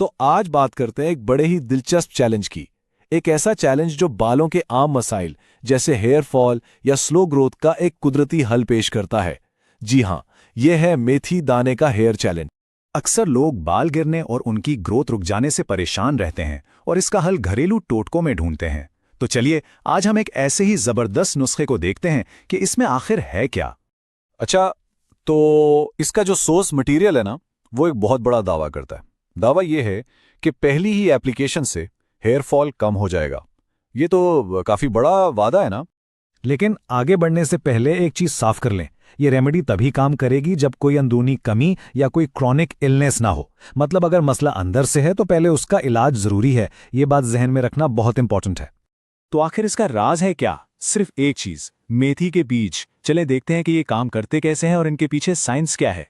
तो आज बात करते हैं एक बड़े ही दिलचस्प चैलेंज की। एक ऐसा चैलेंज जो बालों के आम मसाइल जैसे हेयर फॉल या स्लो ग्रोथ का एक कुदरती हल पेश करता है। जी हाँ, यह है मेथी दाने का हेयर चैलेंज। अक्सर लोग बाल गिरने और उनकी ग्रोथ रुक जाने से परेशान रहते हैं और इसका हल घरेलू टोटकों में ढूंढते हैं। तो चलिए आज हम एक ऐसे ही जबरदस्त नुस्खे को देखते हैं कि इसमें आखिर है क्या। अच्छा, तो इसका जो सोर्स मटेरियल है ना, वो एक बहुत बड़ा दावा करता है। दावा यह है कि पहली ही एप्लीकेशन से हेयर फॉल कम हो जाएगा। ये तो काफी बड़ा वादा है ना। लेकिन आगे बढ़ने से पहले एक चीज साफ कर लें, ये रेमेडी तभी काम करेगी जब कोई अंदरूनी कमी या कोई क्रॉनिक इलनेस ना हो। मतलब अगर मसला अंदर से है तो पहले उसका इलाज जरूरी है। ये बात जहन में रखना बहुत इंपॉर्टेंट है। तो आखिर इसका राज है क्या? सिर्फ एक चीज, मेथी के बीज। चले देखते हैं कि ये काम करते कैसे हैं और इनके पीछे साइंस क्या है।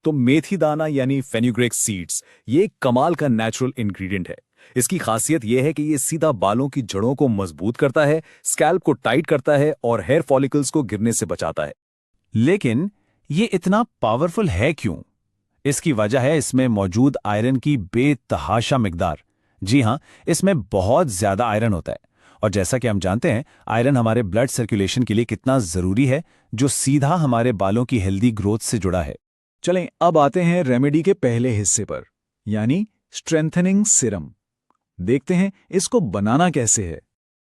तो मेथी दाना यानी फेनुग्रीक सीड्स, ये एक कमाल का नेचुरल इंग्रेडिएंट है। इसकी खासियत यह है कि ये सीधा बालों की जड़ों को मजबूत करता है, स्कैल्प को टाइट करता है और हेयर फॉलिकल्स को गिरने से बचाता है। लेकिन ये इतना पावरफुल है क्यों? इसकी वजह है इसमें मौजूद आयरन की बेतहाशा मिकदार। जी हां, इसमें बहुत ज्यादा आयरन होता है। और जैसा कि हम जानते हैं, आयरन हमारे ब्लड सर्कुलेशन के लिए कितना जरूरी है, जो सीधा हमारे बालों की हेल्दी ग्रोथ से जुड़ा है। चलें अब आते हैं रेमेडी के पहले हिस्से पर, यानी स्ट्रेंथनिंग सीरम। देखते हैं इसको बनाना कैसे है।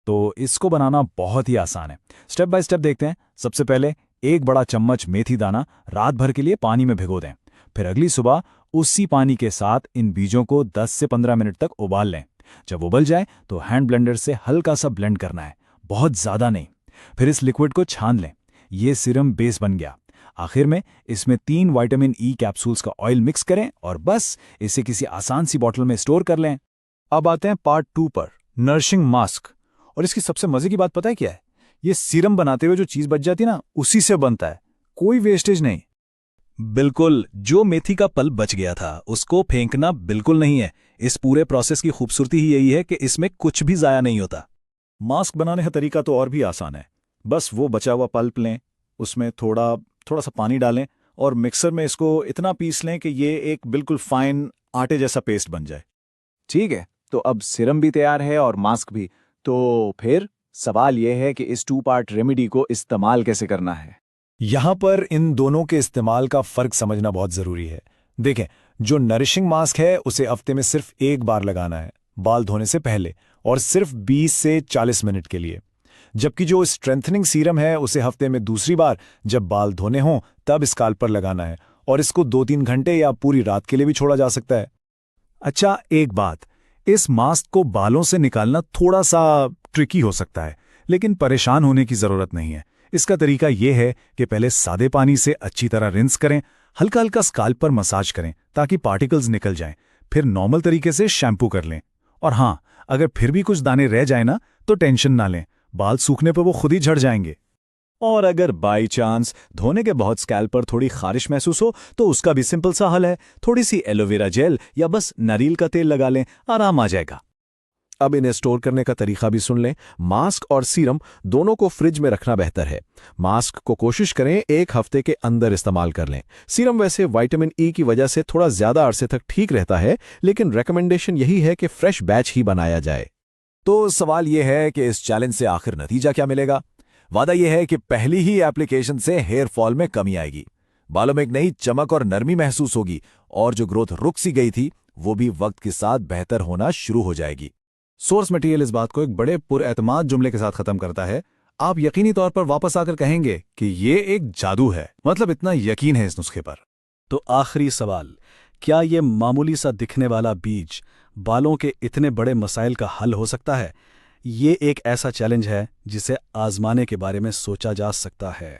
तो इसको बनाना बहुत ही आसान है। स्टेप बाय स्टेप देखते हैं। सबसे पहले एक बड़ा चम्मच मेथी दाना रात भर के लिए पानी में भिगो दें। फिर अगली सुबह उसी पानी के साथ इन बीजों को 10 से 15 मिनट तक उबाल लें। जब उबल जाए तो हैंड ब्लेंडर से हल्का सा ब्लेंड करना है, बहुत ज़्यादा नहीं। फिर इस लिक्विड को छान लें। ये सीरम बेस बन गया। आखिर में इसमें 3 विटामिन ई कैप्सूल्स का ऑयल मिक्स करें और बस इसे किसी आसान सी बॉटल में स्टोर कर लें। अब आते हैं पार्ट 2 पर, नरिशिंग मास्क। और इसकी सबसे मजे की बात पता है क्या है? ये सीरम बनाते हुए जो चीज बच जाती है ना, उसी से बनता है, कोई वेस्टेज नहीं। बिल्कुल, जो मेथी का पल्प बच गया था उसको फेंकना बिल्कुल नहीं है। इस पूरे प्रोसेस की खूबसूरती ही यही है कि इसमें कुछ भी ज़ाया नहीं होता। मास्क बनाने का तरीका तो और भी आसान है। बस वो बचा हुआ पल्प लें, उसमें थोड़ा सा पानी डालें और मिक्सर में इसको इतना पीस लें कि ये एक बिल्कुल फाइन आटे जैसा पेस्ट बन जाए। ठीक है, तो अब सीरम भी तैयार है और मास्क भी। तो फिर सवाल यह है कि इस 2 पार्ट रेमेडी को इस्तेमाल कैसे करना है। यहां पर इन दोनों के इस्तेमाल का फर्क समझना बहुत जरूरी है। देखें, जो नरिशिंग मास्क है उसे हफ्ते में सिर्फ एक बार लगाना है, बाल धोने से पहले, और सिर्फ 20 से 40 मिनट के लिए। जबकि जो स्ट्रेंथनिंग सीरम है उसे हफ्ते में दूसरी बार, जब बाल धोने हों तब स्काल्प पर लगाना है, और इसको 2-3 घंटे या पूरी रात के लिए भी छोड़ा जा सकता है। अच्छा, एक बात, इस मास्क को बालों से निकालना थोड़ा सा ट्रिकी हो सकता है, लेकिन परेशान होने की जरूरत नहीं है। इसका तरीका यह है कि पहले सादे पानी से अच्छी तरह रिंस करें, हल्का हल्का स्काल्प पर मसाज करें ताकि पार्टिकल्स निकल जाएं। फिर नॉर्मल तरीके से शैम्पू कर लें। और हाँ, अगर फिर भी कुछ दाने रह जाए ना, तो टेंशन ना लें, बाल सूखने पर वो खुद ही झड़ जाएंगे। और अगर बाई चांस धोने के बहुत स्कैल्प पर थोड़ी खारिश महसूस हो तो उसका भी सिंपल सा हल है, थोड़ी सी एलोवेरा जेल या बस नारियल का तेल लगा लें, आराम आ जाएगा। अब इन्हें स्टोर करने का तरीका भी सुन लें। मास्क और सीरम दोनों को फ्रिज में रखना बेहतर है। मास्क को कोशिश करें 1 हफ्ते के अंदर इस्तेमाल कर लें। सीरम वैसे विटामिन ई की वजह से थोड़ा ज्यादा अरसे तक ठीक रहता है, लेकिन रेकमेंडेशन यही है कि फ्रेश बैच ही बनाया जाए। तो सवाल यह है कि इस चैलेंज से आखिर नतीजा क्या मिलेगा? वादा यह है कि पहली ही एप्लीकेशन से हेयर फॉल में कमी आएगी, बालों में एक नई चमक और नरमी महसूस होगी, और जो ग्रोथ रुक सी गई थी वो भी वक्त के साथ बेहतर होना शुरू हो जाएगी। सोर्स मटेरियल इस बात को एक बड़े पुरएतमाद जुमले के साथ खत्म करता है। आप यकीनी तौर पर वापस आकर कहेंगे कि ये एक जादू है। मतलब इतना यकीन है इस नुस्खे पर। तो आखिरी सवाल, क्या ये मामूली सा दिखने वाला बीज बालों के इतने बड़े मसाइल का हल हो सकता है? ये एक ऐसा चैलेंज है जिसे आजमाने के बारे में सोचा जा सकता है।